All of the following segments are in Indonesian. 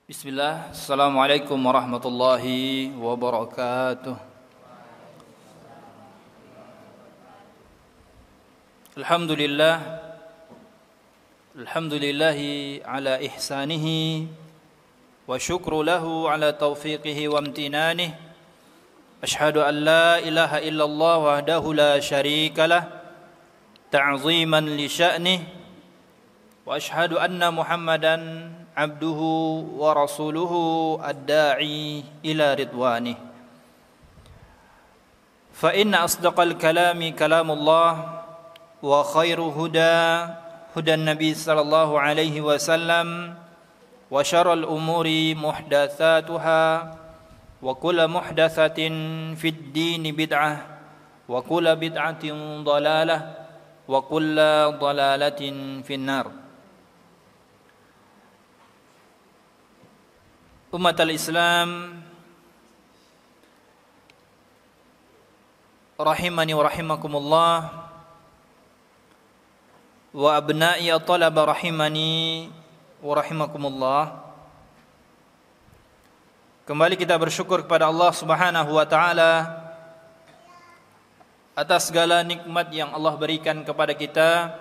Bismillah, Assalamualaikum warahmatullahi wabarakatuh. Alhamdulillah, Alhamdulillahi ala ihsanihi wa syukru lahu ala taufiqihi wa amtinanih. Ashhadu an la ilaha illallah wahdahu la syarika lah ta'ziman li sya'nih wa ashhadu anna Muhammadan abduhu wa rasuluhu ad-da'i ila ridwanih. Fa inna asdaqal kalami kalamullah wa khairu huda hudan nabi sallallahu alaihi wasallam wa syarrul umuri muhdatsatuha wa kullu muhdatsatin fid dini bid'ah wa kullu bid'atin dhalalah wa kullu dhalalatin finnar. Umat al-Islam rahimani wa rahimakumullah wa abna'i talaba rahimani wa rahimakumullah. Kembali kita bersyukur kepada Allah Subhanahu wa taala atas segala nikmat yang Allah berikan kepada kita,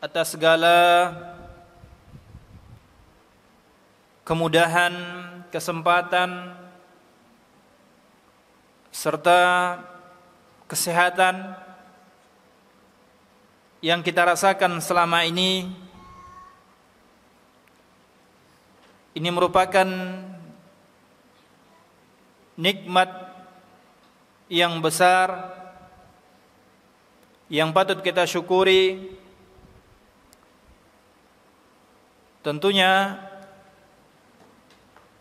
atas segala kemudahan, kesempatan, serta kesehatan yang kita rasakan selama ini. Ini merupakan nikmat yang besar yang patut kita syukuri. Tentunya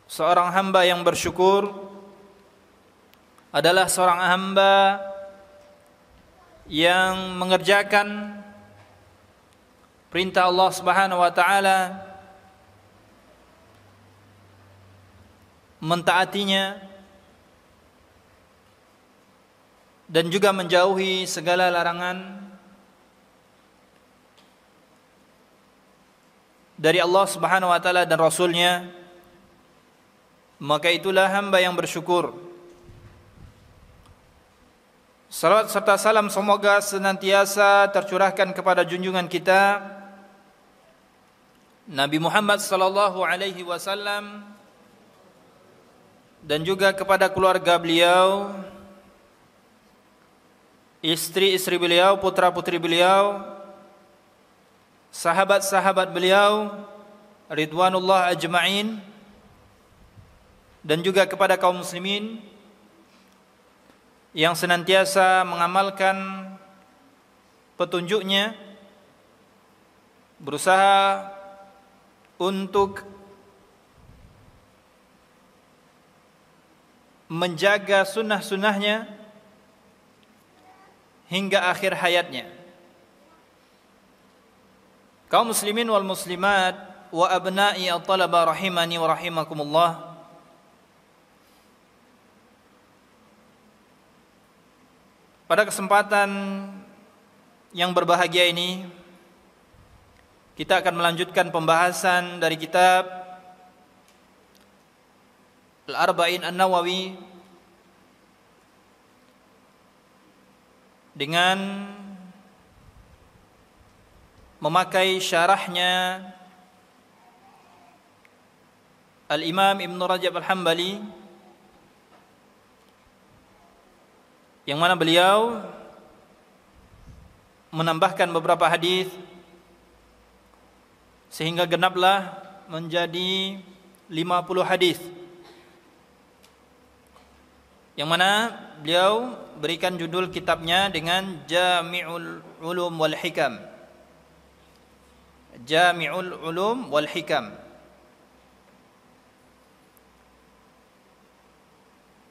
seorang hamba yang bersyukur adalah seorang hamba yang mengerjakan perintah Allah Subhanahu wa taala, mentaatinya, dan juga menjauhi segala larangan dari Allah Subhanahu wa taala dan Rasulnya. Maka itulah hamba yang bersyukur. Salawat serta salam semoga senantiasa tercurahkan kepada junjungan kita Nabi Muhammad sallallahu alaihi wasallam, dan juga kepada keluarga beliau, istri-istri beliau, putra-putri beliau, sahabat-sahabat beliau ridwanullah ajma'in, dan juga kepada kaum muslimin yang senantiasa mengamalkan petunjuknya, berusaha untuk menjaga sunnah-sunnahnya hingga akhir hayatnya. Kaum muslimin wal muslimat wa abna'i at-talaba rahimani wa rahimakumullah, pada kesempatan yang berbahagia ini kita akan melanjutkan pembahasan dari kitab Al-Arba'in An-Nawawi dengan memakai syarahnya Al-Imam Ibn Rajab Al-Hambali, yang mana beliau menambahkan beberapa hadis sehingga genaplah menjadi 50 hadis, yang mana beliau berikan judul kitabnya dengan Jami'ul Ulum wal Hikam. Jami'ul Ulum wal Hikam.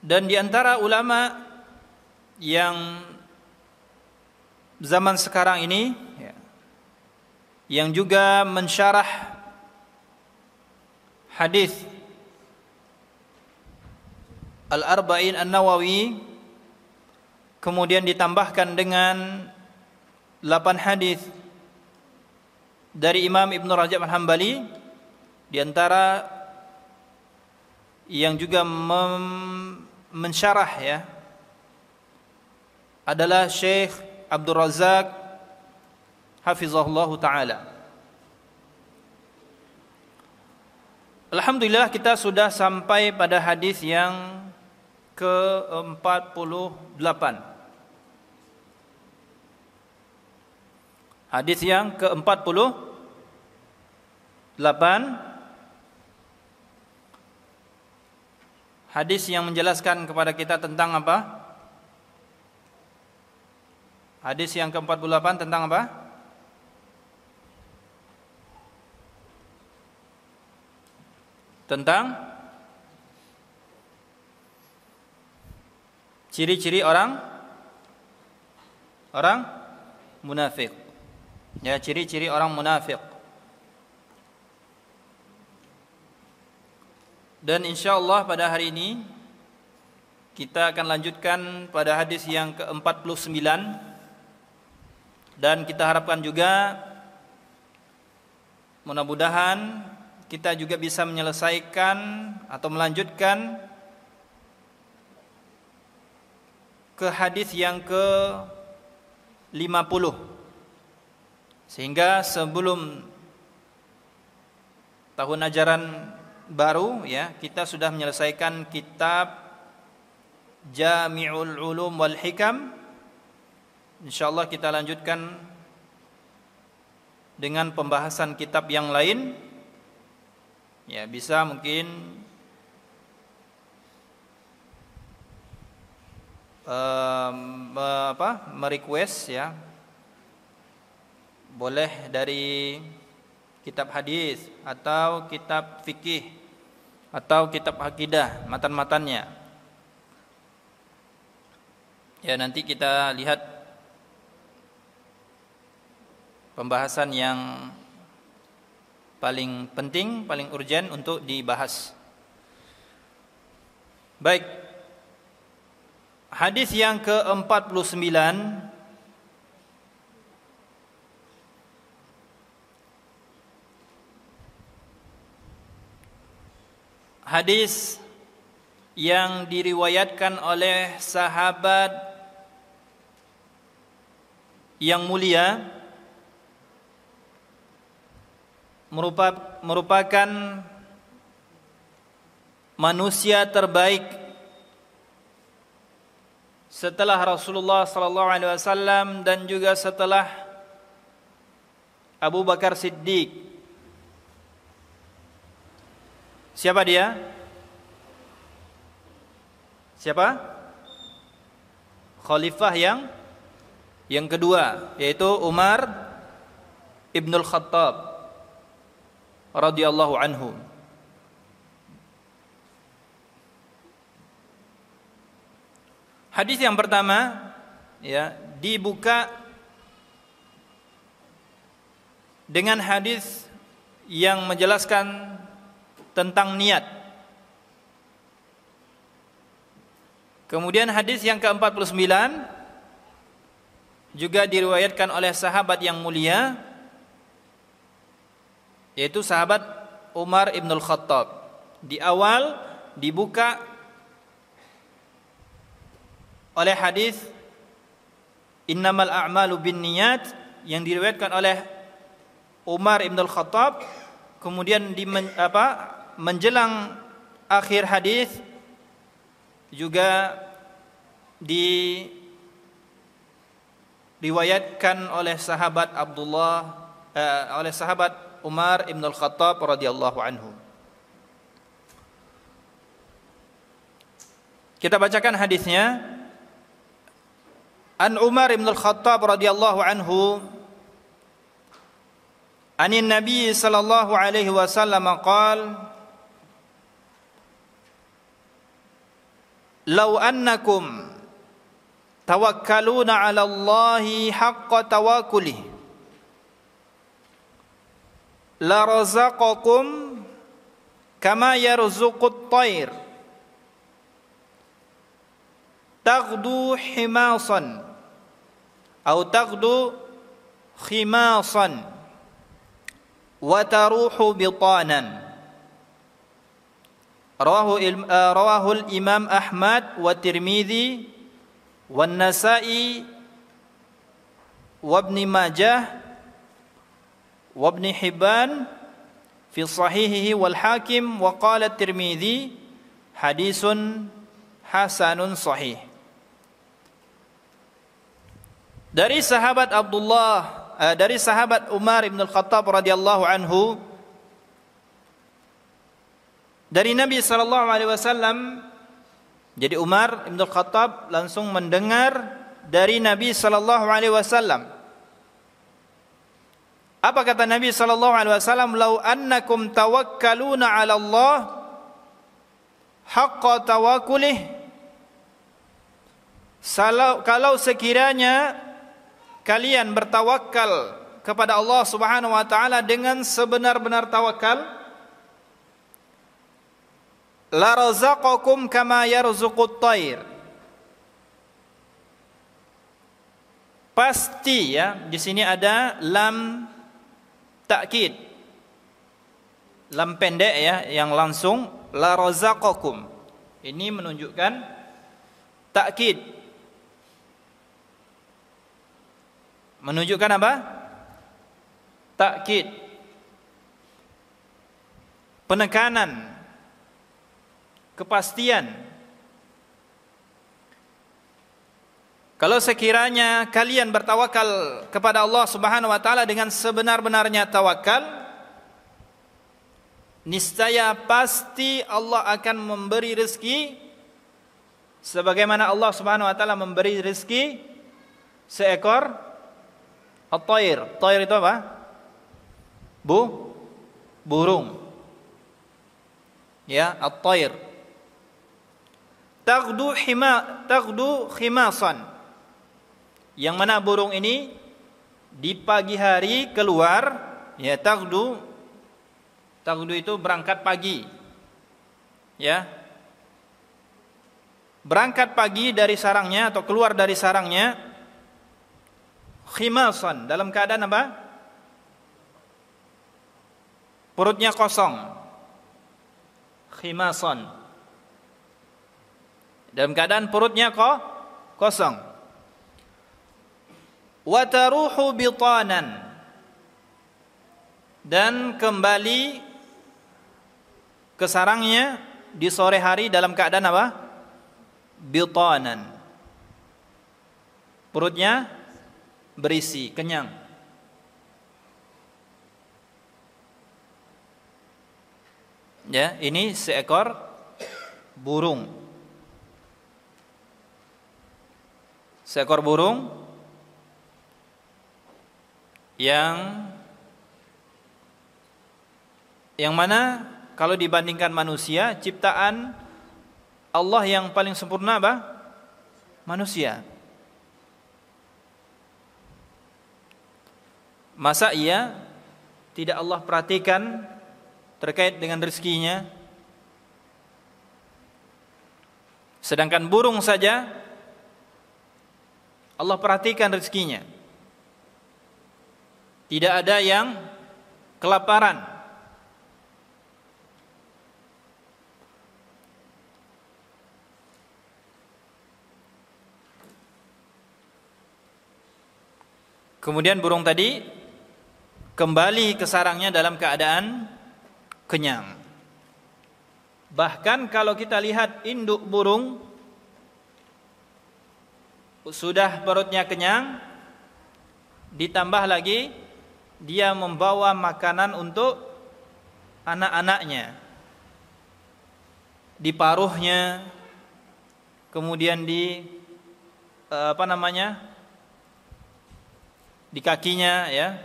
Dan di antara ulama yang zaman sekarang ini yang juga mensyarah hadis Al-Arba'in An-Nawawi, kemudian ditambahkan dengan 8 hadis dari Imam Ibn Rajab Al-Hambali, di antara yang juga mensyarah ya adalah Syekh Abdul Razak hafizahullah taala. Alhamdulillah kita sudah sampai pada hadis yang ke-48. Hadis yang ke-48, hadis yang menjelaskan kepada kita tentang apa? Hadis yang ke-48 tentang apa? Tentang ciri-ciri orang munafik. Ya, ciri-ciri orang munafik. Dan insyaallah pada hari ini kita akan lanjutkan pada hadis yang ke-49, dan kita harapkan juga mudah-mudahan kita juga bisa menyelesaikan atau melanjutkan ke hadis yang ke-50, sehingga sebelum tahun ajaran baru ya kita sudah menyelesaikan kitab Jami'ul Ulum wal Hikam. Insyaallah kita lanjutkan dengan pembahasan kitab yang lain. Ya, bisa mungkin merequest ya. Boleh dari kitab hadis atau kitab fikih atau kitab akidah, matan-matannya. Ya, nanti kita lihat pembahasan yang paling penting, paling urgent untuk dibahas. Baik. Hadis yang ke-49 hadis yang diriwayatkan oleh sahabat yang mulia, merupakan manusia terbaik setelah Rasulullah sallallahu alaihi wasallam dan juga setelah Abu Bakar Siddiq. Siapa dia? Siapa? Khalifah yang kedua, yaitu Umar Ibnul Khattab radhiyallahu anhu. Hadis yang pertama ya dibuka dengan hadis yang menjelaskan tentang niat. Kemudian hadis yang ke-49 juga diriwayatkan oleh sahabat yang mulia, yaitu sahabat Umar Ibnul Khattab. Di awal dibuka oleh hadis innamal a'malu binniyat yang diriwayatkan oleh Umar Ibnul Khattab. Kemudian menjelang akhir hadis juga diriwayatkan oleh sahabat Umar Ibn Al-Khattab radhiyallahu anhu. Kita bacakan hadisnya. An Umar Ibn Al-Khattab radhiyallahu anhu anin Nabi sallallahu alaihi wasallam qala law annakum tawakkaluna 'ala Allahi haqqa tawakkulih la razaqakum kama yarzuqut tayr taghdu himasan atau taghdu khimasan wa taruhu bitanan. rawahul Imam Ahmad wa Tirmidzi wa Nasa'i wa Ibn Majah wa Ibn Hibban fi sahihihi wal Hakim wa qala Tirmidzi hadisun hasanun sahih. Dari sahabat dari sahabat Umar bin Al-Khattab radhiyallahu anhu, dari Nabi sallallahu alaihi wasallam. Jadi Umar bin Al-Khattab langsung mendengar dari Nabi sallallahu alaihi wasallam. Apa kata Nabi sallallahu alaihi wasallam? "Lau annakum tawakkaluna 'ala Allah haqqa tawakkulih." Kalau sekiranya kalian bertawakal kepada Allah Subhanahu wa taala dengan sebenar-benar tawakal, la razaqakum kama yarzuqut thair. Pasti ya, di sini ada lam takkid. Lam pendek ya, yang langsung la razaqakum. Ini menunjukkan takkid. Menunjukkan apa? Takkid. Penekanan. Kepastian. Kalau sekiranya kalian bertawakal kepada Allah Subhanahu wa taala dengan sebenar-benarnya tawakal, niscaya pasti Allah akan memberi rezeki sebagaimana Allah Subhanahu wa taala memberi rezeki seekor at-thair. Thair itu apa? Burung. Ya, at-thair. Taghdu khimasan. Yang mana burung ini di pagi hari keluar, ya, taghdu itu berangkat pagi. Ya. Berangkat pagi dari sarangnya atau keluar dari sarangnya khimasan, dalam keadaan apa? Perutnya kosong. Khimasan, dalam keadaan perutnya kosong. Wa taruhu bitanan, dan kembali ke sarangnya di sore hari dalam keadaan apa? Bitanan, perutnya berisi, kenyang. Ya, ini seekor burung. Seekor burung yang mana kalau dibandingkan manusia, ciptaan Allah yang paling sempurna apa? Manusia. Masa iya tidak Allah perhatikan terkait dengan rezekinya? Sedangkan burung saja Allah perhatikan rezekinya. Tidak ada yang kelaparan. Kemudian burung tadi kembali ke sarangnya dalam keadaan kenyang. Bahkan kalau kita lihat induk burung sudah perutnya kenyang, ditambah lagi dia membawa makanan untuk anak-anaknya. Di paruhnya, kemudian di di kakinya, ya,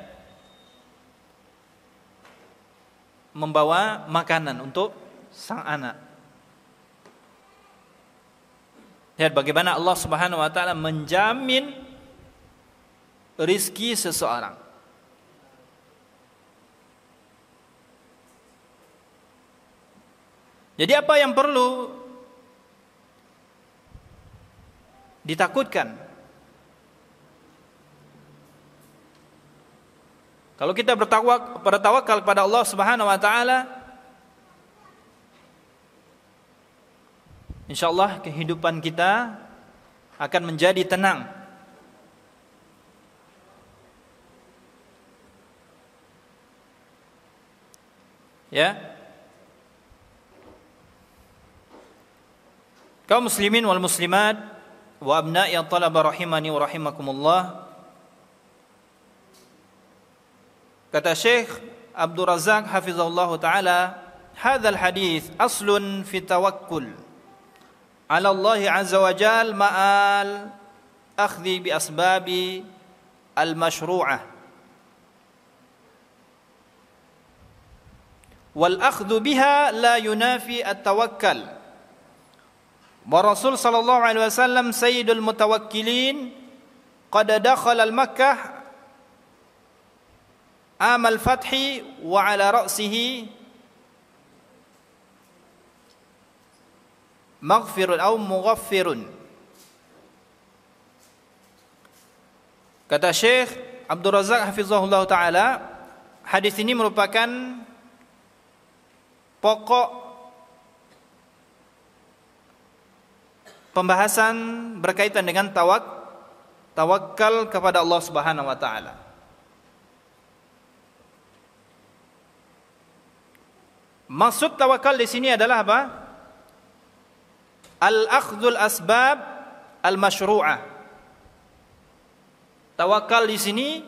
membawa makanan untuk sang anak. Lihat bagaimana Allah Subhanahu wa taala menjamin rizki seseorang. Jadi apa yang perlu ditakutkan? Kalau kita bertawakal kepada Allah Subhanahu wa taala, insyaallah kehidupan kita akan menjadi tenang. Ya. Kaum muslimin wal muslimat wa abna'i at-talaba rahimani wa rahimakumullah. Kata Syekh Abdul Razak hafizahullah taala, hadzal hadits aslun fi tawakkul ala Allah azza wa jal ma'al akhdhi bi asbabi al-mashru'ah wal akhdhu biha la yunafi at-tawakkal. Wa Rasul sallallahu alaihi wasallam sayyidul mutawakkilin qad dakhala al-Makkah amal fathi wa ala ra'sihi maghfirun aw mughaffirun. Kata Syekh Abdul Razak hafizahullah taala, hadis ini merupakan pokok pembahasan berkaitan dengan tawakal kepada Allah Subhanahu wa taala. Maksud tawakal di sini adalah apa? Al-akhdhul asbab al-masyru'ah. Tawakal di sini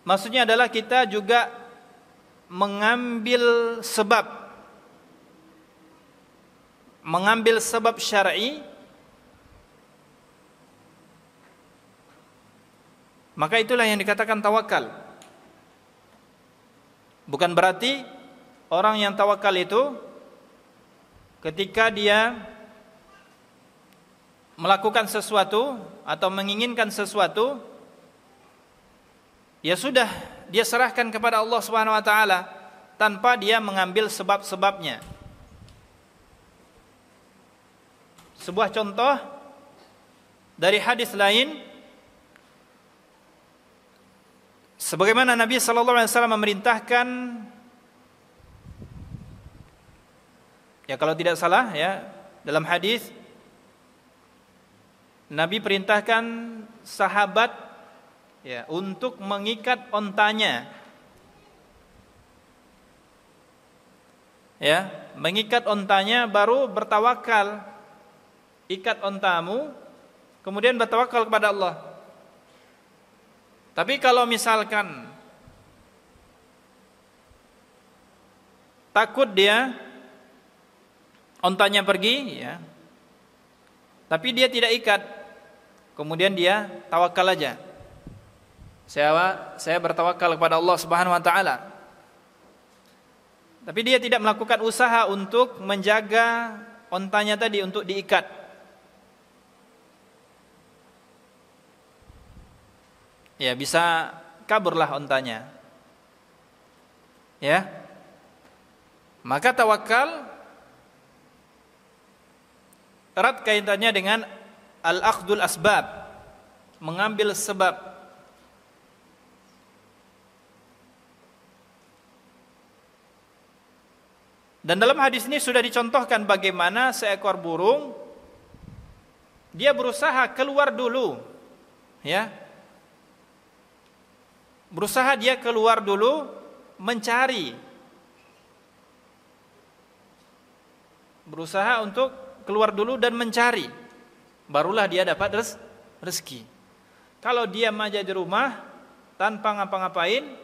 maksudnya adalah kita juga mengambil sebab syar'i, maka itulah yang dikatakan tawakal. Bukan berarti orang yang tawakal itu ketika dia melakukan sesuatu atau menginginkan sesuatu, ya sudah dia serahkan kepada Allah Subhanahu wa taala tanpa dia mengambil sebab-sebabnya. Sebuah contoh dari hadis lain, sebagaimana Nabi sallallahu alaihi wasallam memerintahkan, ya kalau tidak salah ya, dalam hadis Nabi perintahkan sahabat ya untuk mengikat ontanya. Ya, mengikat ontanya baru bertawakal. Ikat ontamu, kemudian bertawakal kepada Allah. Tapi kalau misalkan takut dia ontanya pergi, ya, tapi dia tidak ikat, kemudian dia tawakal aja. Saya bertawakal kepada Allah Subhanahu wa taala. Tapi dia tidak melakukan usaha untuk menjaga ontanya tadi untuk diikat. Ya, bisa kaburlah ontanya. Ya. Maka tawakal erat kaitannya dengan al-akhdul asbab, mengambil sebab. Dan dalam hadis ini sudah dicontohkan bagaimana seekor burung dia berusaha keluar dulu, ya. Berusaha dia keluar dulu mencari. Berusaha untuk keluar dulu dan mencari. Barulah dia dapat rezeki. Kalau diam aja di rumah tanpa ngapa-ngapain,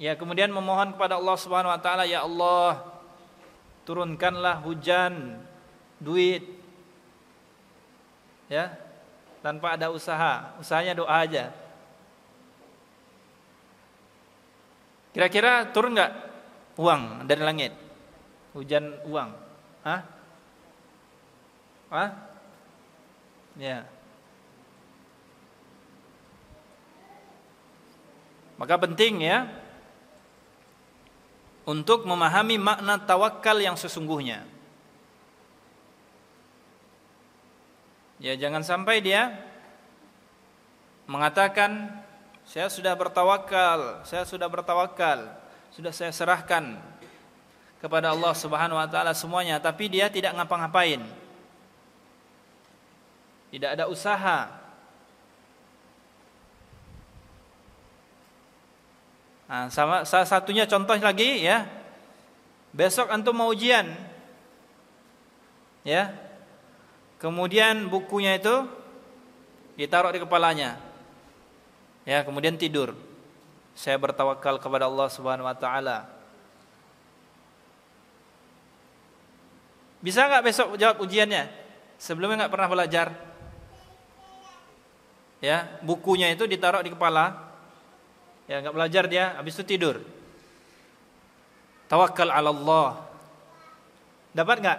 ya kemudian memohon kepada Allah Subhanahu wa taala, ya Allah, turunkanlah hujan, duit. Ya, tanpa ada usaha. Usahanya doa aja. Kira-kira turun nggak uang dari langit? Hujan uang? Hah? Ya. Maka penting ya untuk memahami makna tawakal yang sesungguhnya. Ya, jangan sampai dia mengatakan, saya sudah bertawakal, sudah saya serahkan kepada Allah Subhanahu wa taala semuanya, tapi dia tidak ngapa-ngapain. Tidak ada usaha. Nah, salah satunya contoh lagi ya. Besok antum mau ujian. Ya. Kemudian bukunya itu ditaruh di kepalanya. Ya, kemudian tidur. Saya bertawakal kepada Allah Subhanahu wa taala. Bisa enggak besok jawab ujiannya? Sebelumnya enggak pernah belajar. Ya, bukunya itu ditaruh di kepala. Ya, enggak belajar dia, habis itu tidur. Tawakkal 'ala Allah. Dapat enggak?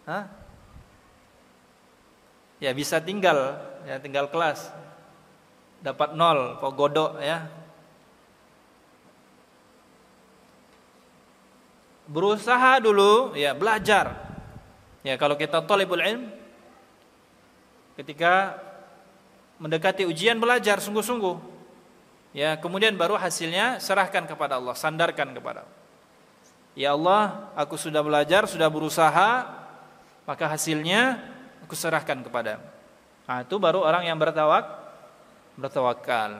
Hah? Ya bisa tinggal kelas. Dapat 0, kok godok ya. Berusaha dulu, ya belajar. Ya kalau kita thalibul ilm, ketika mendekati ujian belajar sungguh-sungguh. Ya, kemudian baru hasilnya serahkan kepada Allah, sandarkan kepada Allah. Ya Allah, aku sudah belajar, sudah berusaha, maka hasilnya aku serahkan kepada-Mu. Nah, itu baru orang yang bertawakal.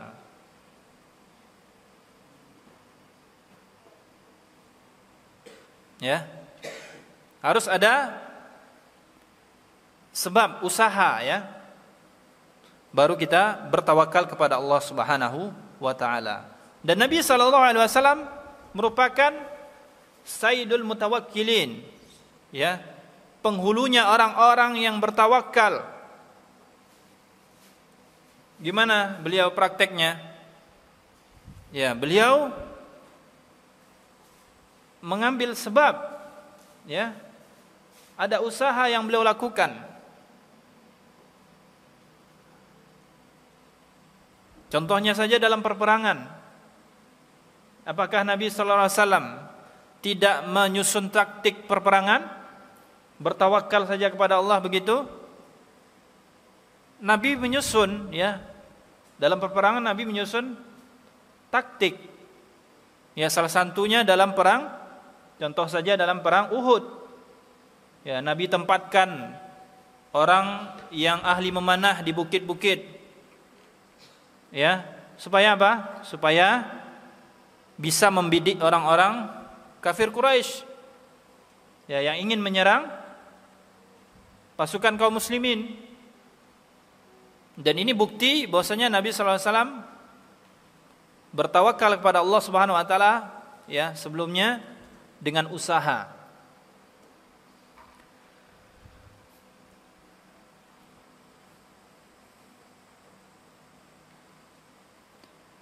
Ya. Harus ada sebab usaha ya. Baru kita bertawakal kepada Allah Subhanahu wa taala. Dan Nabi sallallahu alaihi wasallam merupakan sayyidul mutawakkilin. Ya. Penghulunya orang-orang yang bertawakal. Gimana beliau prakteknya? Ya, beliau mengambil sebab, ya, ada usaha yang beliau lakukan. Contohnya saja dalam perperangan. Apakah Nabi sallallahu alaihi wasallam tidak menyusun taktik perperangan? Bertawakal saja kepada Allah begitu? Nabi menyusun, ya. Dalam perperangan Nabi menyusun taktik. Ya, salah satunya dalam perang, contoh saja dalam perang Uhud. Ya, Nabi tempatkan orang yang ahli memanah di bukit-bukit. Ya, supaya apa? Supaya bisa membidik orang-orang kafir Quraisy. Ya, yang ingin menyerang pasukan kaum muslimin. Dan ini bukti bahwasanya Nabi sallallahu alaihi wasallam bertawakal kepada Allah Subhanahu wa taala ya sebelumnya dengan usaha.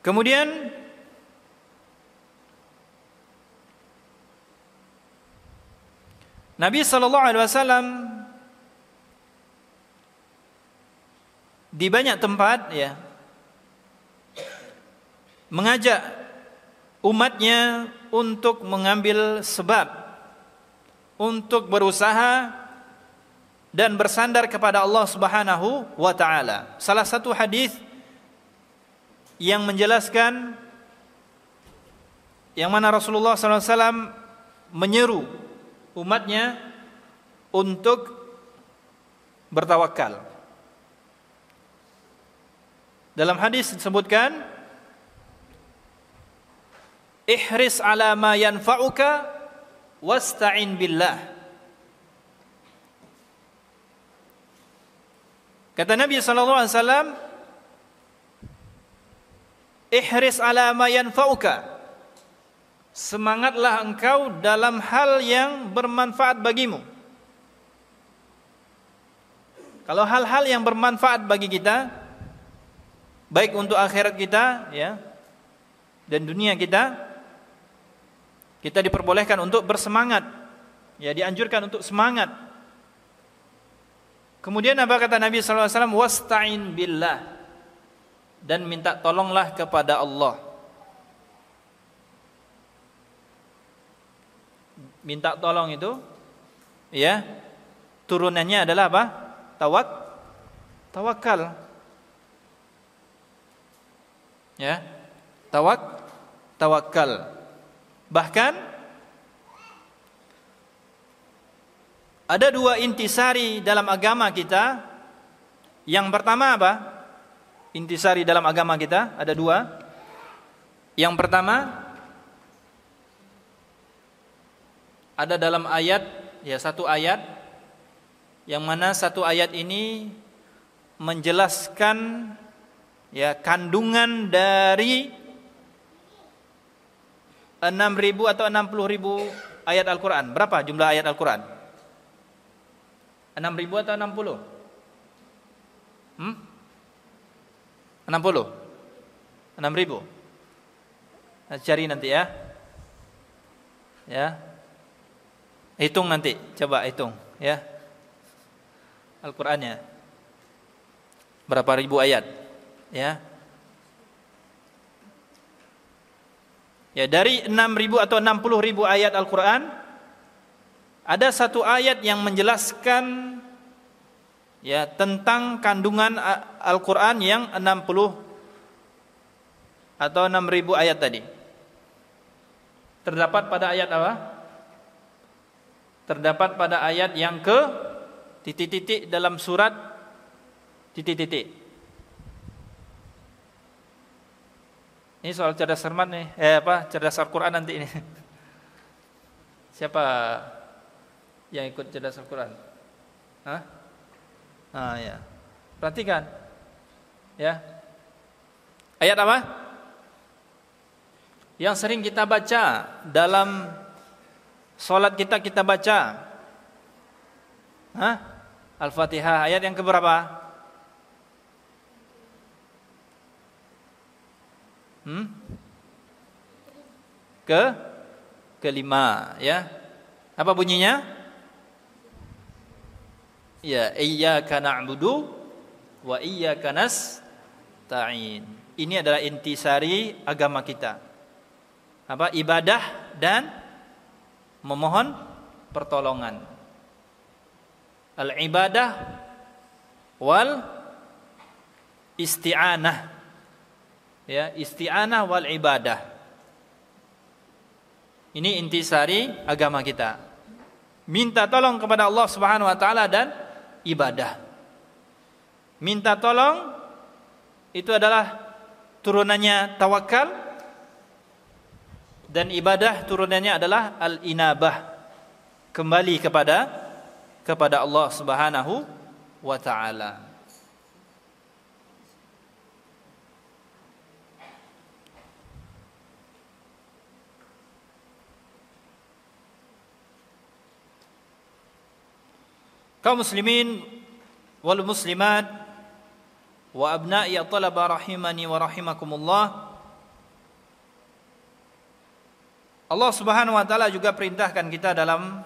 Kemudian Nabi sallallahu alaihi wasallam di banyak tempat ya mengajak umatnya untuk mengambil sebab, untuk berusaha dan bersandar kepada Allah Subhanahu wa taala. Salah satu hadis yang menjelaskan yang mana Rasulullah SAW menyeru umatnya untuk bertawakal. Dalam hadis disebutkan, ihris ala ma yanfa'uka wasta'in billah. Kata Nabi sallallahu alaihi wasallam, ihris ala ma yanfa'uka. Semangatlah engkau dalam hal yang bermanfaat bagimu. Kalau hal-hal yang bermanfaat bagi kita, baik untuk akhirat kita ya dan dunia kita diperbolehkan untuk bersemangat. Ya, dianjurkan untuk semangat. Kemudian apa kata Nabi sallallahu alaihi wasallam? Wasta'in billah. Dan minta tolonglah kepada Allah. Minta tolong itu ya turunannya adalah apa? Tawakal. Ya, tawakal. Bahkan Ada dua intisari dalam agama kita. Yang pertama apa? Intisari dalam agama kita ada dua. Yang pertama ada dalam ayat, ya satu ayat, yang mana satu ayat ini menjelaskan ya kandungan dari 6.000 atau 60.000 ayat Al-Quran. Berapa jumlah ayat Al-Quran? 6.000 atau 60? 60? 6.000? Cari nanti ya. Ya. Hitung nanti, coba hitung ya. Al-Qur'annya. Berapa ribu ayat? Ya. Ya, dari 6.000 atau 60.000 ayat Al-Qur'an, ada satu ayat yang menjelaskan ya tentang kandungan Al-Qur'an yang 60 atau 6.000 ayat tadi. Terdapat pada ayat apa? Terdapat pada ayat yang ke titik-titik dalam surat titik-titik. Ini soal cerdas cermat nih, cerdas Al-Quran nanti ini. Siapa yang ikut cerdas Al-Quran? Hah? Ah ya. Perhatikan. Ya. Ayat apa? Yang sering kita baca dalam salat kita baca. Hah? Al-Fatihah ayat yang keberapa? Kelima ya. Apa bunyinya? Ya, iyyaka na'budu wa iyyaka nasta'in. Ini adalah intisari agama kita. Apa? Ibadah dan memohon pertolongan. Al-ibadah wal isti'anah. Ya, isti'anah wal ibadah. Ini intisari agama kita. Minta tolong kepada Allah Subhanahu wa taala dan ibadah. Minta tolong itu adalah turunannya tawakal, dan ibadah turunannya adalah al-inabah, kembali kepada Allah Subhanahu wa taala. Kaum muslimin wal muslimat wa abna'i talaba rahimani wa rahimakumullah. Allah Subhanahu wa taala juga perintahkan kita dalam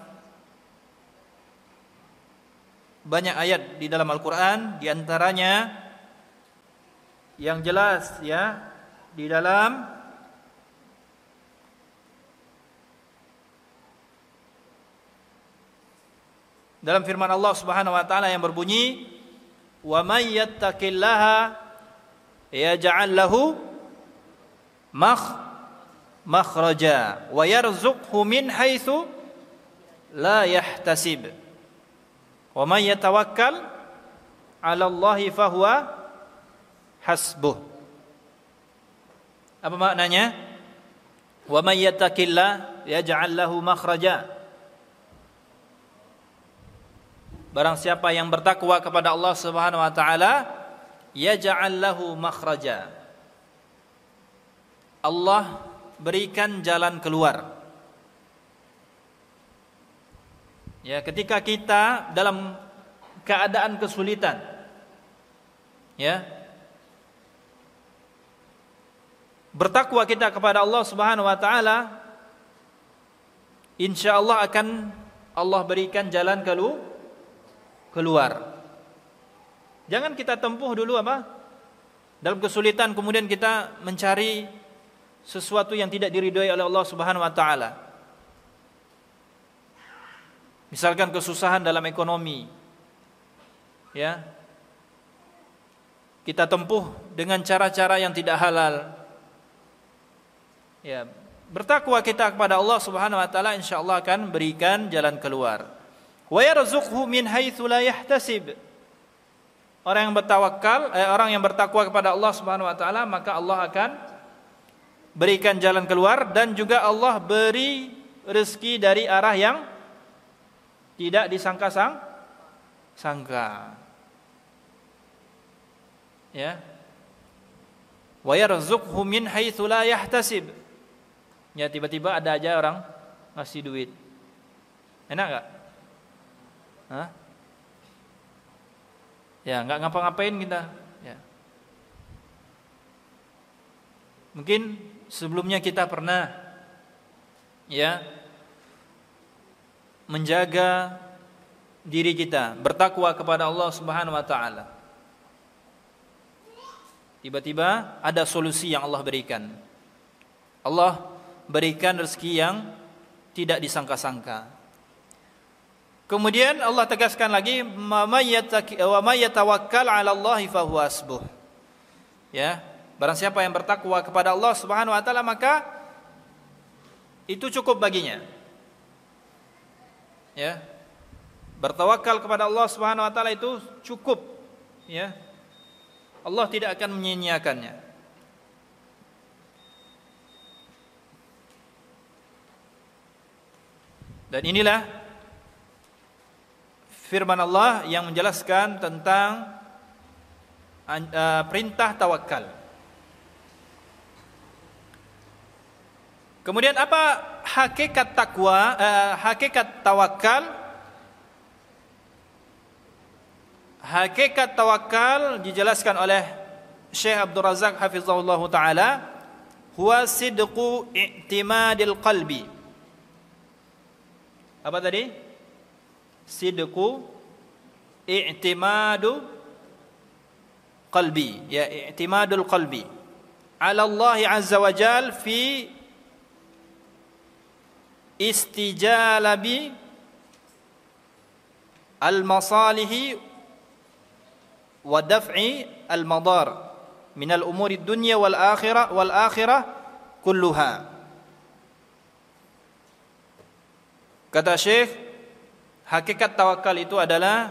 banyak ayat di dalam Al-Qur'an, di antaranya yang jelas ya di dalam firman Allah Subhanahu wa taala yang berbunyi, "Wa may yattaqillaha yaj'al lahu makhraja wa yarzuqhu min haitsu la yahtasib. Wa may yatawakkal 'ala Allahi fahuwa hasbuh." Apa maknanya? Wa may yattaqillaha yaj'al lahu makhraja. Barang siapa yang bertakwa kepada Allah Subhanahu wa taala, yaj'al lahu makhraja. Allah berikan jalan keluar. Ya, ketika kita dalam keadaan kesulitan, ya, bertakwa kita kepada Allah Subhanahu wa taala, insyaallah akan Allah berikan jalan keluar. Jangan kita tempuh dulu apa? Dalam kesulitan kemudian kita mencari sesuatu yang tidak diridhoi oleh Allah Subhanahu wa taala. Misalkan kesusahan dalam ekonomi. Ya. Kita tempuh dengan cara-cara yang tidak halal. Ya, bertakwa kita kepada Allah Subhanahu wa taala, insyaallah akan berikan jalan keluar. Wa yarzuqhu min haitsu la yahtasib. Orang yang bertakwa kepada Allah Subhanahu wa taala, maka Allah akan berikan jalan keluar, dan juga Allah beri rezeki dari arah yang tidak disangka-sangka. Ya. Wa yarzuqhu min haitsu la yahtasib. Ya, tiba-tiba ada aja orang ngasih duit. Enak enggak? Hah? Ya, enggak ngapa-ngapain kita, ya. Mungkin sebelumnya kita pernah ya menjaga diri kita, bertakwa kepada Allah Subhanahu wa taala. Tiba-tiba ada solusi yang Allah berikan. Allah berikan rezeki yang tidak disangka-sangka. Kemudian Allah tegaskan lagi, wa may yatawakkal 'ala Allahi fa huwa hasbuh. Ya, barang siapa yang bertakwa kepada Allah Subhanahu wa taala, maka itu cukup baginya. Ya. Bertawakal kepada Allah Subhanahu wa taala itu cukup, ya. Allah tidak akan menyia-nyiakannya. Dan inilah firman Allah yang menjelaskan tentang perintah tawakal. Kemudian apa hakikat takwa, hakikat tawakal? Hakikat tawakal dijelaskan oleh Syekh Abdul Razak hafizahullah taala, huwa sidqu i'timadil qalbi. Apa tadi? Sidqu i'timadu qalbi, ya, i'timadul qalbi ala Allah azza wa jal fi istijalabi al-masalihi wa daf'i al-madar min al-umuri dunya wal akhirah kulluha. Kata Syekh, hakikat tawakal itu adalah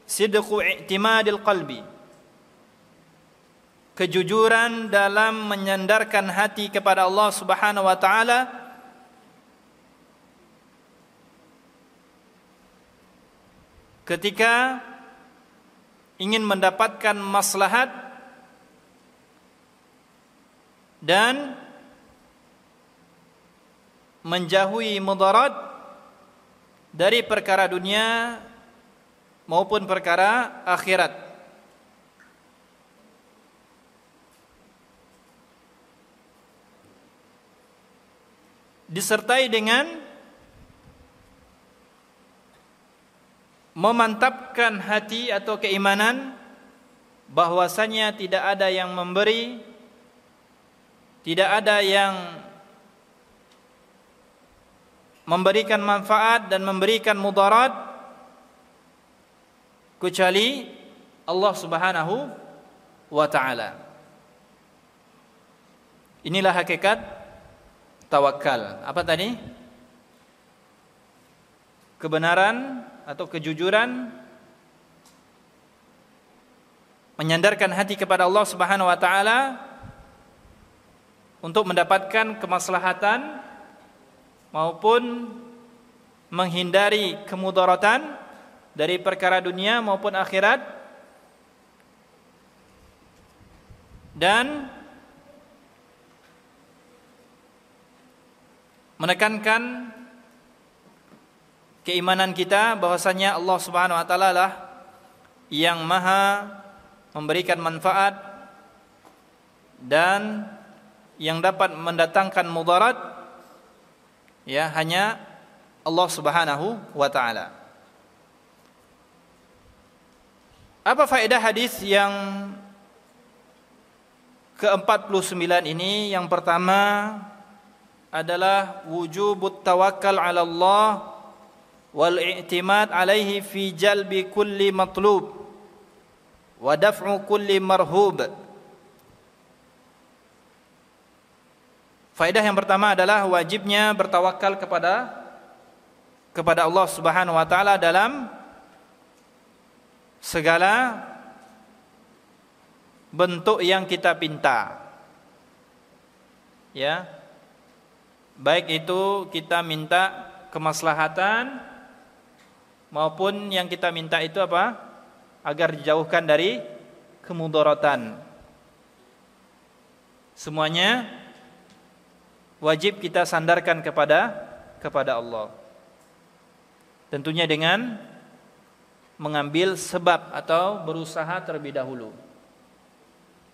sidqu i'timadil qalbi, kejujuran dalam menyandarkan hati kepada Allah Subhanahu wa taala ketika ingin mendapatkan maslahat dan menjauhi mudarat dari perkara dunia maupun perkara akhirat. Disertai dengan memantapkan hati atau keimanan bahwasanya tidak ada yang memberi, tidak ada yang memberikan manfaat dan memberikan mudarat kecuali Allah Subhanahu wa taala. Inilah hakikat tawakal. Apa tadi? Kebenaran atau kejujuran, menyandarkan hati kepada Allah Subhanahu wa taala untuk mendapatkan kemaslahatan maupun menghindari kemudaratan dari perkara dunia maupun akhirat, dan menekankan keimanan kita bahwasanya Allah Subhanahu wa taala lah yang maha memberikan manfaat dan yang dapat mendatangkan mudarat, ya, hanya Allah Subhanahu wa taala. Apa faedah hadis yang ke-49 ini? Yang pertama adalah wujubut tawakkal 'ala Allah wal i'timad 'alaihi fi jalbi kulli matlub wa daf'u kulli marhub. Faedah yang pertama adalah wajibnya bertawakal kepada Allah Subhanahu wa taala dalam segala bentuk yang kita pinta. Ya. Baik itu kita minta kemaslahatan maupun yang kita minta itu apa? Agar dijauhkan dari kemudaratan. Semuanya wajib kita sandarkan kepada Allah. Tentunya dengan mengambil sebab atau berusaha terlebih dahulu.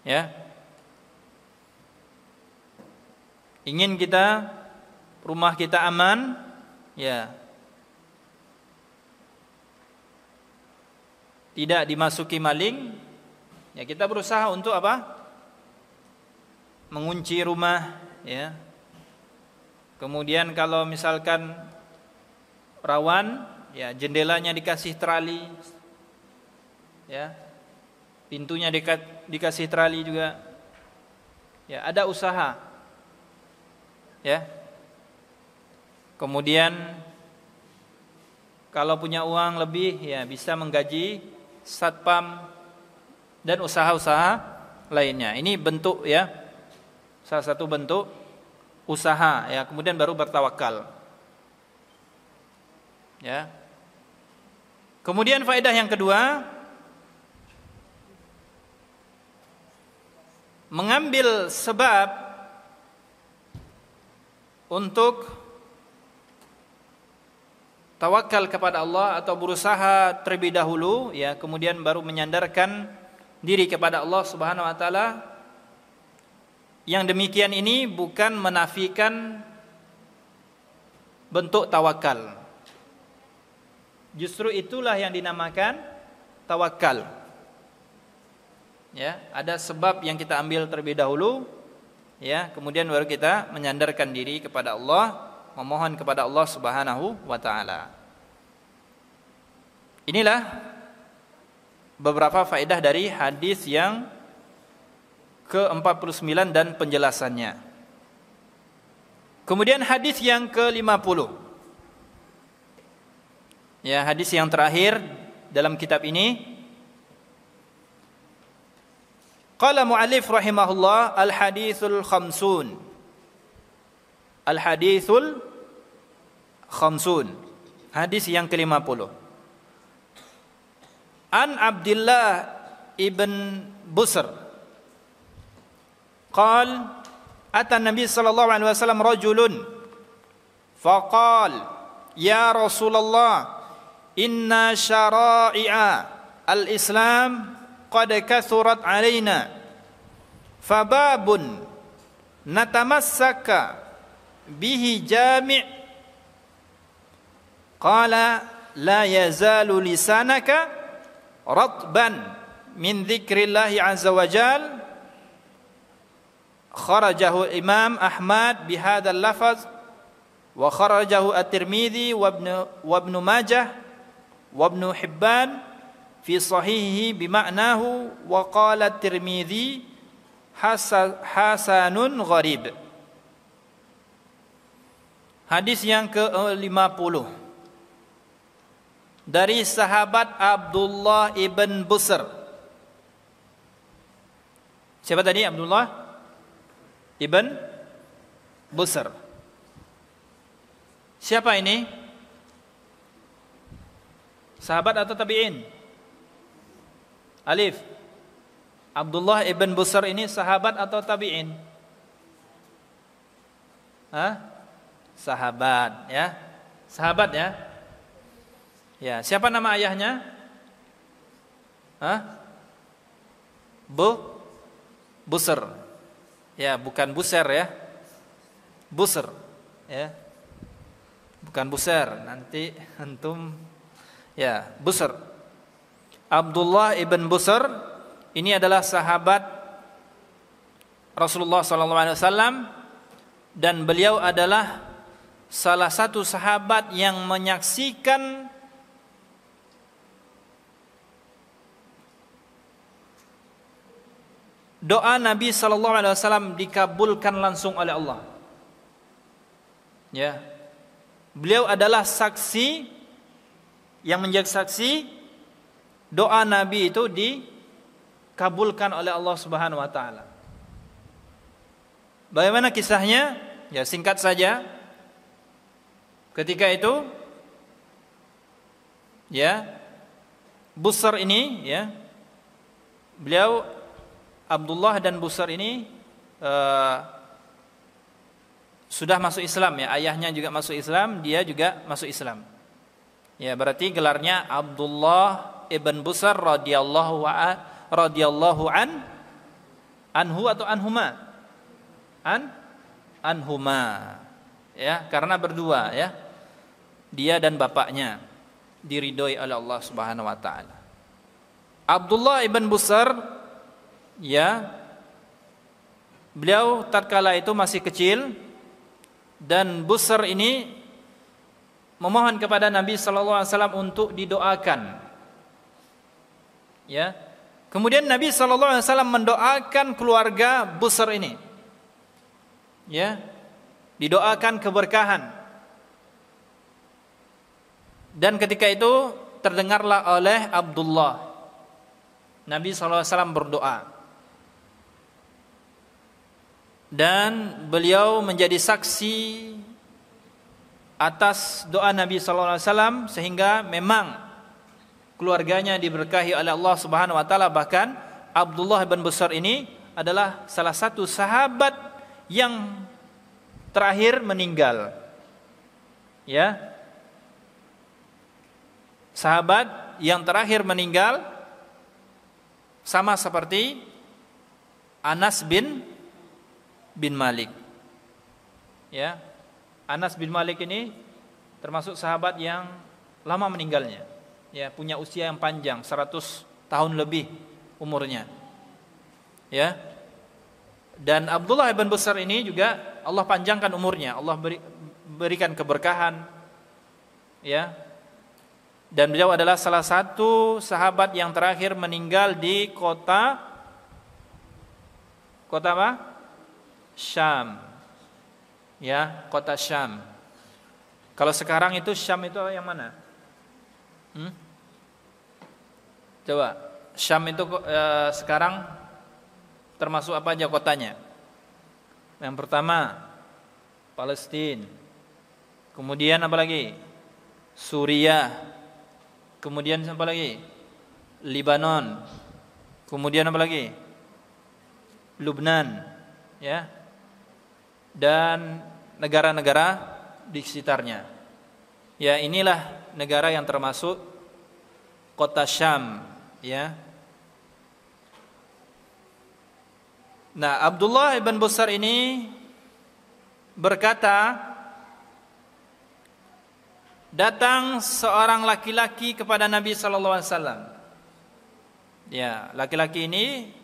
Ya. Ingin kita rumah kita aman, ya. Tidak dimasuki maling, ya kita berusaha untuk apa? Mengunci rumah, ya. Kemudian kalau misalkan rawan, ya jendelanya dikasih trali, ya. Pintunya dikasih trali juga. Ya, ada usaha. Ya. Kemudian kalau punya uang lebih, ya bisa menggaji satpam dan usaha-usaha lainnya. Ini bentuk, ya, salah satu bentuk usaha, ya. Kemudian baru bertawakal. Ya. Kemudian faedah yang kedua, mengambil sebab untuk tawakal kepada Allah atau berusaha terlebih dahulu, ya, kemudian baru menyandarkan diri kepada Allah Subhanahu wa taala. Yang demikian ini bukan menafikan bentuk tawakal. Justru itulah yang dinamakan tawakal. Ya, ada sebab yang kita ambil terlebih dahulu, ya, kemudian baru kita menyandarkan diri kepada Allah, memohon kepada Allah Subhanahu wa taala. Inilah beberapa faedah dari hadis yang ke-49 dan penjelasannya. Kemudian hadis yang ke-50. Ya, hadis yang terakhir dalam kitab ini. Qala mu'allif rahimahullah al-hadithul khamsun. Al-hadithul khamsun. Hadis yang ke-50. An Abdullah ibn Busr qal ata Nabi sallallahu alaihi wasallam rajulun faqal ya Rasulullah inna syara'i'a al-Islam qad kathurat alaina fababun natamassaka bihi jami' qala la yazalu lisanaka ratban min dzikrillahi azza wa jal kharajahu Imam Ahmad bihadzal lafaz wa kharajahu at-Tirmidzi wa Ibnu Majah wa Ibnu Hibban fi sahihihi bima'nahu wa qala at-Tirmidzi hasanun gharib. Hadis yang ke-50 dari sahabat Abdullah ibn Busr. Siapa tadi? Abdullah ibn Busr. Siapa ini? Sahabat atau tabi'in? Alif. Abdullah ibn Busr ini sahabat atau tabi'in? Sahabat, ya. Sahabat, ya. Ya, siapa nama ayahnya? Busr. Ya, bukan Buser, ya. Busr, ya. Bukan Buser, nanti antum, ya, Busr. Abdullah ibn Busr ini adalah sahabat Rasulullah SAW dan beliau adalah salah satu sahabat yang menyaksikan doa Nabi SAW dikabulkan langsung oleh Allah. Ya. Beliau adalah saksi yang menjadi saksi doa Nabi itu dikabulkan oleh Allah Subhanahu wa taala. Bagaimana kisahnya? Ya, singkat saja. Ketika itu ya, Busr ini ya, beliau Abdullah dan Busr ini sudah masuk Islam ya, ayahnya juga masuk Islam, dia juga masuk Islam. Ya, berarti gelarnya Abdullah ibn Busr radhiyallahu anhu atau anhuma. Anhuma. Ya, karena berdua ya. Dia dan bapaknya diridhoi oleh Allah Subhanahu wa taala. Abdullah ibn Busr ya, beliau tatkala itu masih kecil, dan Busr ini memohon kepada Nabi sallallahu alaihi wasallam untuk didoakan. Ya. Kemudian Nabi sallallahu alaihi wasallam mendoakan keluarga Busr ini. Ya. Didoakan keberkahan. Dan ketika itu terdengarlah oleh Abdullah, Nabi sallallahu alaihi wasallam berdoa. Dan beliau menjadi saksi atas doa Nabi sallallahu alaihi wasallam, sehingga memang keluarganya diberkahi oleh Allah Subhanahu wa taala. Bahkan Abdullah bin Busr ini adalah salah satu sahabat yang terakhir meninggal. Ya. Sahabat yang terakhir meninggal, sama seperti Anas bin Malik. Ya. Anas bin Malik ini termasuk sahabat yang lama meninggalnya. Ya, punya usia yang panjang, 100 tahun lebih umurnya. Ya. Dan Abdullah bin Busr ini juga Allah panjangkan umurnya, Allah berikan keberkahan. Ya. Dan beliau adalah salah satu sahabat yang terakhir meninggal di kota apa? Syam. Ya, kota Syam. Kalau sekarang itu Syam itu yang mana? Coba, Syam itu sekarang termasuk apa aja kotanya? Yang pertama Palestina. Kemudian apa lagi? Suriah. Kemudian apa lagi? Lebanon. Kemudian apa lagi? Lubnan, ya. Dan negara-negara di sekitarnya. Ya, inilah negara yang termasuk kota Syam, ya. Nah, Abdullah ibn Busr ini berkata, datang seorang laki-laki kepada Nabi sallallahu alaihi wasallam. Ya, laki-laki ini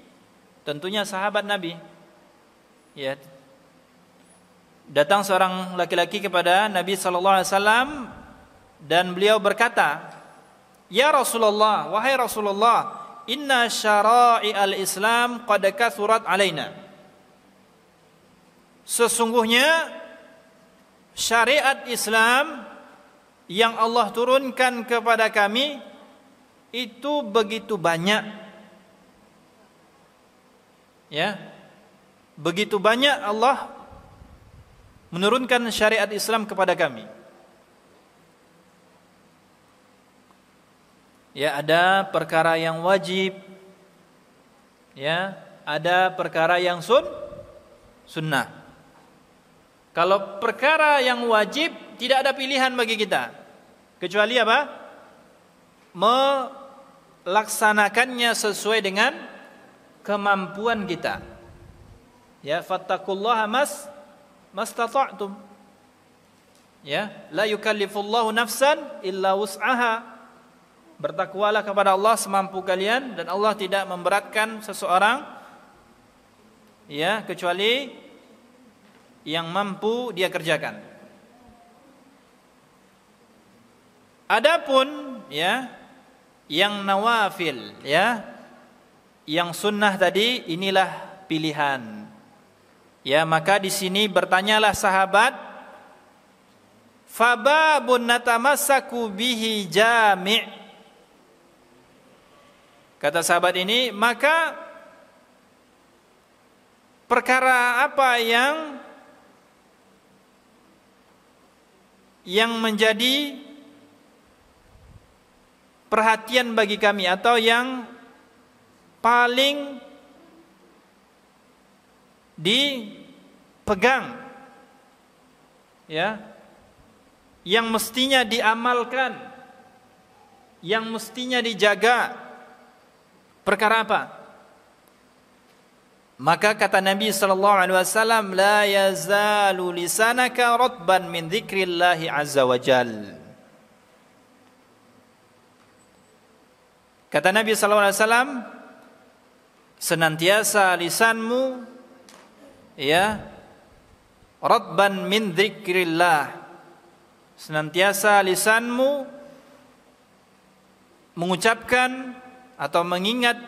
tentunya sahabat Nabi. Ya. Datang seorang laki-laki kepada Nabi sallallahu alaihi wasallam dan beliau berkata, "Ya Rasulullah, wahai Rasulullah, inna syara'i al-Islam qad kathurat alaina." Sesungguhnya syariat Islam yang Allah turunkan kepada kami itu begitu banyak. Ya. Begitu banyak Allah menurunkan syariat Islam kepada kami. Ya, ada perkara yang wajib. Ya, ada perkara yang sunnah. Kalau perkara yang wajib tidak ada pilihan bagi kita. Kecuali apa? Melaksanakannya sesuai dengan kemampuan kita. Ya, fattaqullaha mastata'tum. Ya, la yukallifullahu nafsan illa wus'aha. Bertakwalah kepada Allah semampu kalian, dan Allah tidak memberatkan seseorang ya kecuali yang mampu dia kerjakan. Adapun ya yang nawafil, ya yang sunnah tadi, inilah pilihan. Ya, maka di sini bertanyalah sahabat Fababun natamassaku bihi jami'. Kata sahabat ini, maka perkara apa yang menjadi perhatian bagi kami, atau yang paling dipegang, ya, yang mestinya diamalkan, yang mestinya dijaga, perkara apa? Maka kata Nabi sallallahu alaihi wasallam, la yazalu lisanaka ratban min dzikrillahi azza wajal. Kata Nabi sallallahu alaihi wasallam, senantiasa lisanmu, ya, ratban min dzikrillah, senantiasa lisanmu mengucapkan atau mengingat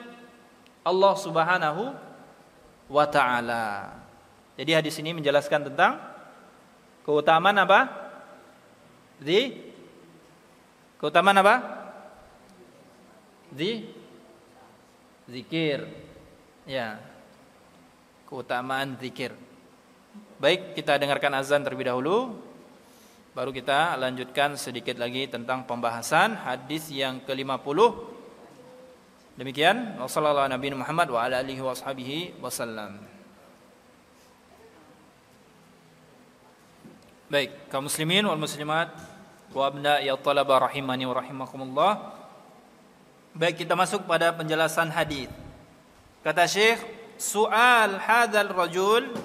Allah Subhanahu wa ta'ala. Jadi hadis ini menjelaskan tentang keutamaan apa? Keutamaan apa? Zikir. Ya. Keutamaan zikir. Baik, kita dengarkan azan terlebih dahulu, baru kita lanjutkan sedikit lagi tentang pembahasan hadis yang ke-50. Demikian, wassallallahu ala nabiyina Muhammad wa ala alihi washabihi wasallam. Baik, kaum muslimin wal muslimat wa abna'i at-talaba rahimani wa rahimakumullah. Baik, kita masuk pada penjelasan hadis. Kata Syekh, su'al hadzal rajul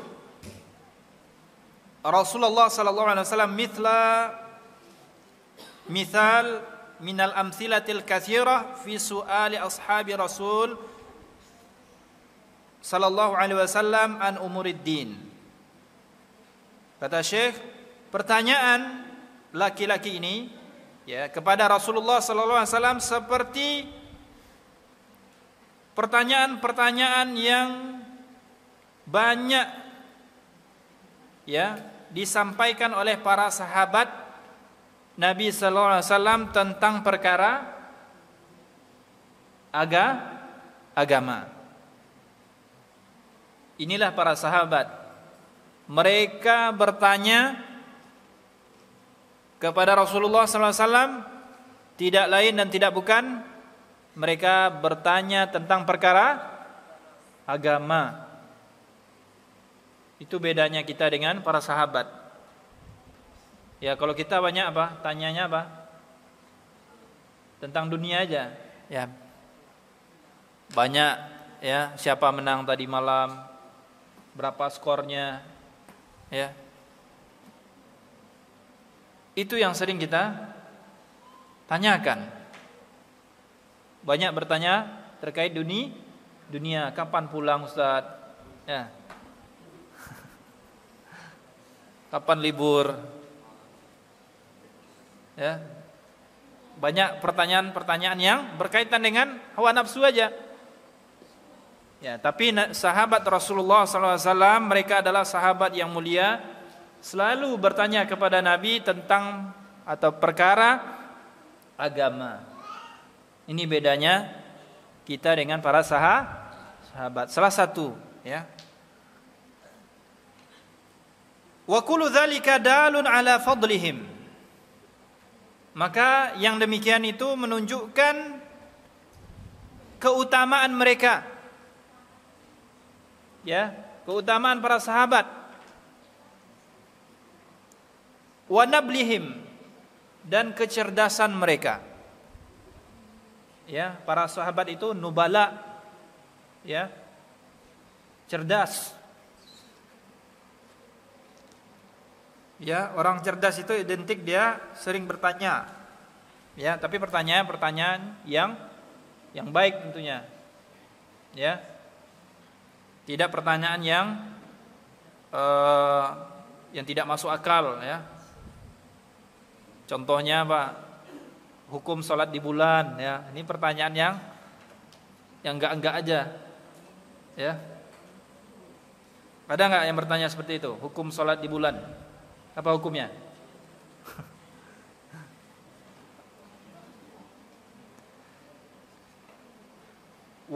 Rasulullah sallallahu alaihi wasallam mithal minal amthilatil katsirah fi su'ali ashabi Rasul sallallahu alaihi wasallam an umuriddin. Kata Syekh, pertanyaan laki-laki ini, ya, kepada Rasulullah sallallahu alaihi wasallam seperti pertanyaan-pertanyaan yang banyak, ya, disampaikan oleh para sahabat Nabi sallallahu alaihi wasallam tentang perkara agama. Inilah para sahabat. Mereka bertanya kepada Rasulullah sallallahu alaihi wasallam, tidak lain dan tidak bukan, mereka bertanya tentang perkara agama. Itu bedanya kita dengan para sahabat. Ya, kalau kita banyak apa? Tanyanya apa? Tentang dunia aja. Ya. Banyak, ya, siapa menang tadi malam? Berapa skornya? Ya. Itu yang sering kita tanyakan. Banyak bertanya terkait dunia, kapan pulang Ustaz? Ya. Kapan libur? Ya. Banyak pertanyaan-pertanyaan yang berkaitan dengan hawa nafsu aja. Ya, tapi sahabat Rasulullah SAW, mereka adalah sahabat yang mulia, selalu bertanya kepada Nabi tentang atau perkara agama. Ini bedanya kita dengan para sahabat. Salah satu, ya. Wa kullu dzalika dalun ala fadlihim. Maka yang demikian itu menunjukkan keutamaan mereka. Ya, keutamaan para sahabat. Wa nablihim, dan kecerdasan mereka. Ya, para sahabat itu nubala. Ya. Cerdas. Ya, orang cerdas itu identik dia sering bertanya. Ya, tapi pertanyaan yang baik tentunya. Ya. Tidak pertanyaan yang tidak masuk akal, ya. Contohnya apa? Hukum sholat di bulan, ya. Ini pertanyaan yang enggak aja. Ya. Ada enggak yang bertanya seperti itu? Hukum sholat di bulan. Apa hukumnya?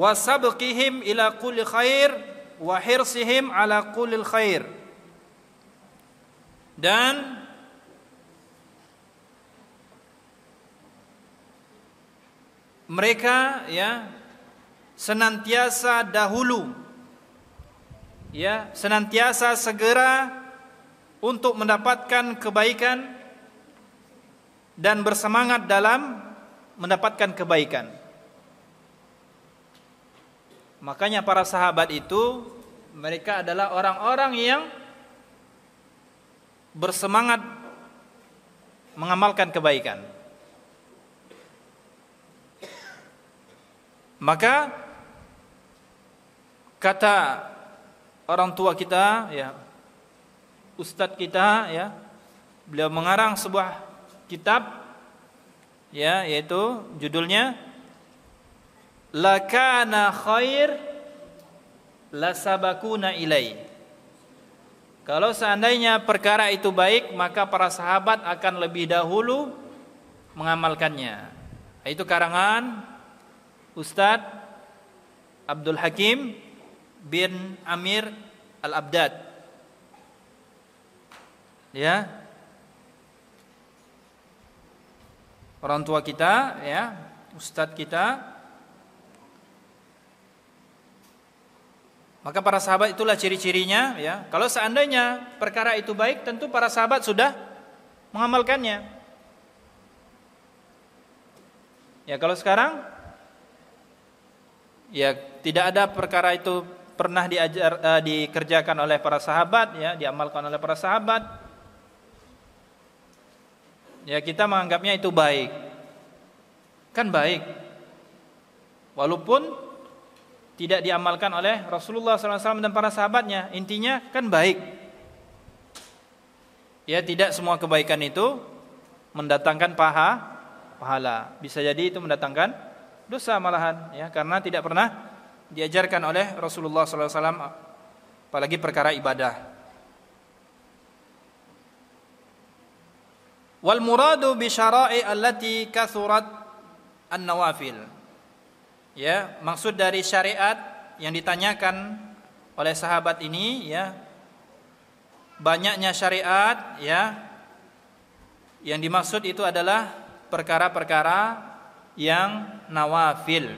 wa sabqihim ila kulli khair wa hirsihim ala kulli khair. Dan mereka ya senantiasa dahulu, ya senantiasa segera untuk mendapatkan kebaikan dan bersemangat dalam mendapatkan kebaikan. Makanya para sahabat itu mereka adalah orang-orang yang bersemangat mengamalkan kebaikan. Maka kata orang tua kita, ya, ustadz kita, ya, beliau mengarang sebuah kitab, ya, yaitu judulnya Lakana khair lasabakuna ilai. Kalau seandainya perkara itu baik, maka para sahabat akan lebih dahulu mengamalkannya. Itu karangan Ustadz Abdul Hakim bin Amir Al-Abdad. Ya. Orang tua kita, ya, ustadz kita. Maka para sahabat itulah ciri-cirinya, ya. Kalau seandainya perkara itu baik, tentu para sahabat sudah mengamalkannya. Ya, kalau sekarang ya tidak ada perkara itu pernah dikerjakan oleh para sahabat, ya, diamalkan oleh para sahabat. Ya, kita menganggapnya itu baik. Kan baik. Walaupun tidak diamalkan oleh Rasulullah SAW dan para sahabatnya, intinya kan baik. Ya, tidak semua kebaikan itu mendatangkan pahala. Bisa jadi itu mendatangkan dosa malahan, ya, karena tidak pernah diajarkan oleh Rasulullah SAW, apalagi perkara ibadah. Wal muradu bi syara'i allati kathurat an-nawafil. Ya, maksud dari syariat yang ditanyakan oleh sahabat ini, ya, banyaknya syariat, ya, yang dimaksud itu adalah perkara-perkara yang nawafil,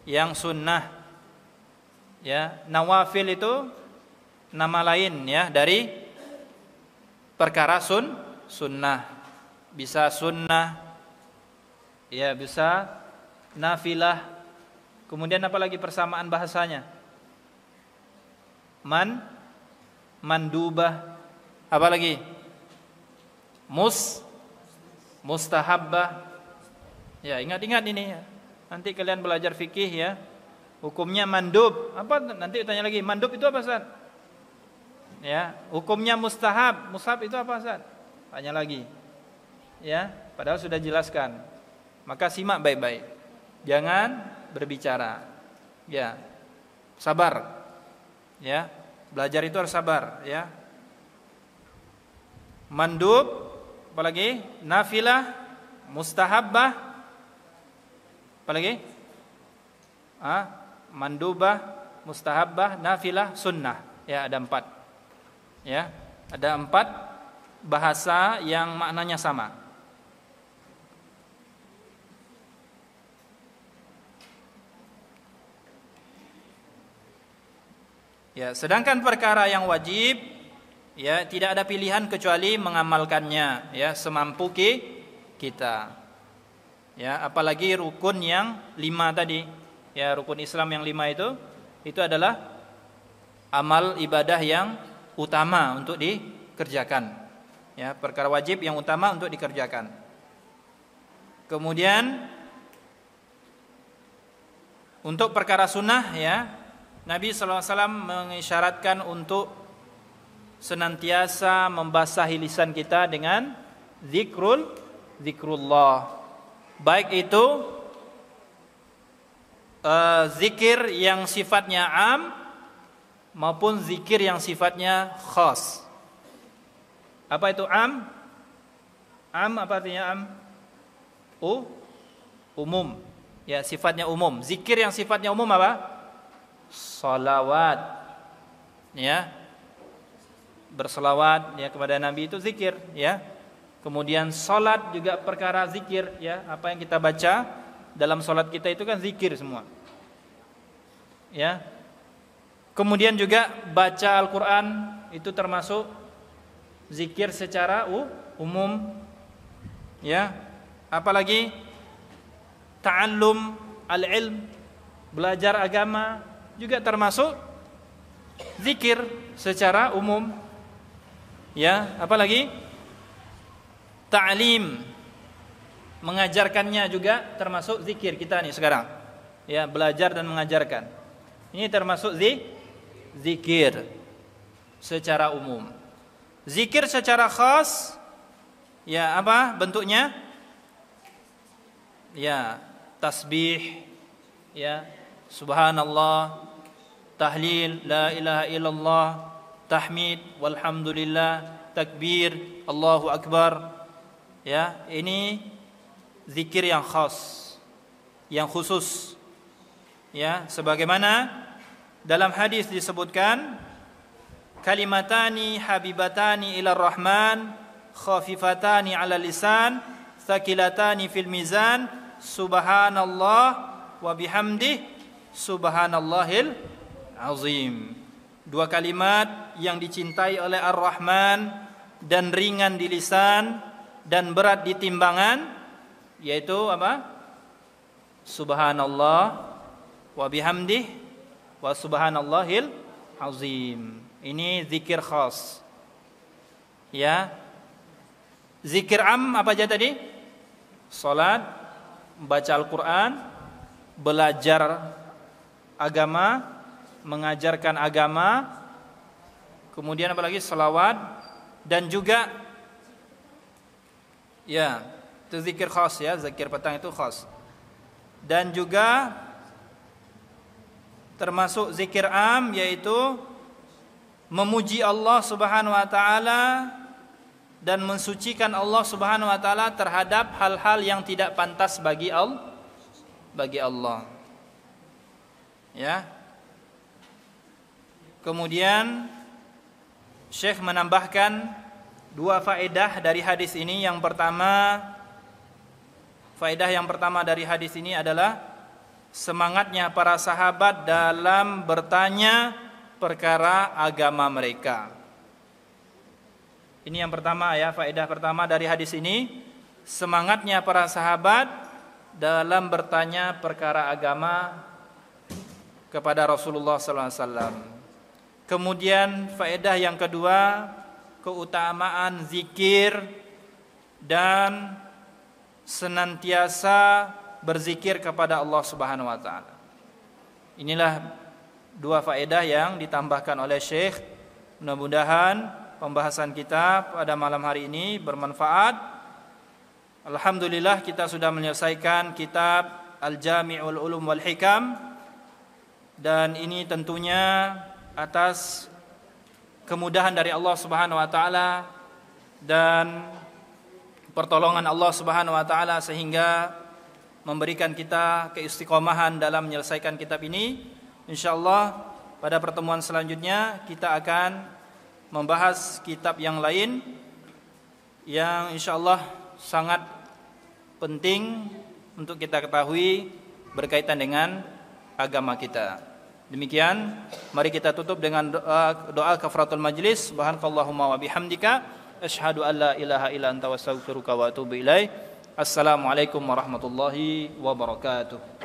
yang sunnah. Ya, nawafil itu nama lain, ya, dari perkara sunnah. Bisa sunnah, ya, bisa nafilah. Kemudian apa lagi persamaan bahasanya? Mandubah. Apa lagi? Mustahabbah. Ya, ingat-ingat ini, ya. Nanti kalian belajar fikih, ya. Hukumnya mandub. Apa nanti tanya lagi? Mandub itu apa, Ustaz? Ya, hukumnya mustahab. Mustahab itu apa, Ustaz? Tanya lagi. Ya, padahal sudah jelaskan. Maka simak baik-baik. Jangan berbicara, ya, sabar, ya, belajar itu harus sabar, ya. Mandub, apalagi nafilah, mustahabbah, apalagi mandubah, mustahabbah, nafilah, sunnah, ya, ada 4, ya, ada 4 bahasa yang maknanya sama. Ya, sedangkan perkara yang wajib, ya, tidak ada pilihan kecuali mengamalkannya, ya, semampu kita. Ya, apalagi rukun yang 5 tadi, ya, rukun Islam yang 5 itu adalah amal ibadah yang utama untuk dikerjakan. Ya, perkara wajib yang utama untuk dikerjakan. Kemudian untuk perkara sunnah, ya, Nabi SAW mengisyaratkan untuk senantiasa membasahi lisan kita dengan zikrullah. Baik itu zikir yang sifatnya am maupun zikir yang sifatnya khas. Apa itu am? Am apa artinya am? Umum. Ya, sifatnya umum. Zikir yang sifatnya umum apa? Salawat. Ya. Berselawat ya kepada Nabi itu zikir, ya. Kemudian salat juga perkara zikir, ya. Apa yang kita baca dalam salat kita itu kan zikir semua. Ya. Kemudian juga baca Al-Qur'an itu termasuk zikir secara umum. Ya. Apalagi ta'allum al-ilm, belajar agama juga termasuk zikir secara umum. Ya, apalagi ta'lim, mengajarkannya juga termasuk zikir kita nih sekarang. Ya, belajar dan mengajarkan. Ini termasuk zikir secara umum. Zikir secara khas, ya apa bentuknya? Ya, tasbih, ya, subhanallah, tahlil, la ilaha illallah, tahmid, walhamdulillah, takbir, Allahu akbar. Ya, ini zikir yang khas, yang khusus. Ya, sebagaimana dalam hadis disebutkan, kalimatani habibatani ila rahman, khafifatani ala lisan, thaqilatani fil mizan, subhanallah wa bihamdih, subhanallahil azim. Dua kalimat yang dicintai oleh Ar-Rahman dan ringan di lisan dan berat di timbangan, yaitu apa? Subhanallah wa bihamdih wa subhanallahil azim. Ini zikir khas. Ya. Zikir am apa aja tadi? Salat, baca Al-Qur'an, belajar agama, mengajarkan agama, kemudian apa lagi? Salawat, dan juga ya, itu zikir khas ya, zikir petang itu khas. Dan juga termasuk zikir am, yaitu memuji Allah Subhanahu wa taala dan mensucikan Allah Subhanahu wa taala terhadap hal-hal yang tidak pantas bagi Allah. Ya. Kemudian Syekh menambahkan dua faedah dari hadis ini. Yang pertama, faedah yang pertama dari hadis ini adalah semangatnya para sahabat dalam bertanya perkara agama mereka. Ini yang pertama ya, faedah pertama dari hadis ini, semangatnya para sahabat dalam bertanya perkara agama kepada Rasulullah sallallahu alaihi wasallam. Kemudian faedah yang kedua, keutamaan zikir dan senantiasa berzikir kepada Allah Subhanahu wa taala. Inilah dua faedah yang ditambahkan oleh Syekh. Mudah-mudahan pembahasan kita pada malam hari ini bermanfaat. Alhamdulillah kita sudah menyelesaikan kitab Al-Jami'ul Ulum wal Hikam, dan ini tentunya atas kemudahan dari Allah Subhanahu wa taala dan pertolongan Allah Subhanahu wa taala sehingga memberikan kita keistiqomahan dalam menyelesaikan kitab ini. Insyaallah pada pertemuan selanjutnya kita akan membahas kitab yang lain yang insyaallah sangat penting untuk kita ketahui berkaitan dengan agama kita. Demikian, mari kita tutup dengan doa kafaratul majlis. Subhanakallahumma wa bihamdika asyhadu an la ilaha illa anta wa astaghfiruka wa atubu ilaik. Assalamualaikum warahmatullahi wabarakatuh.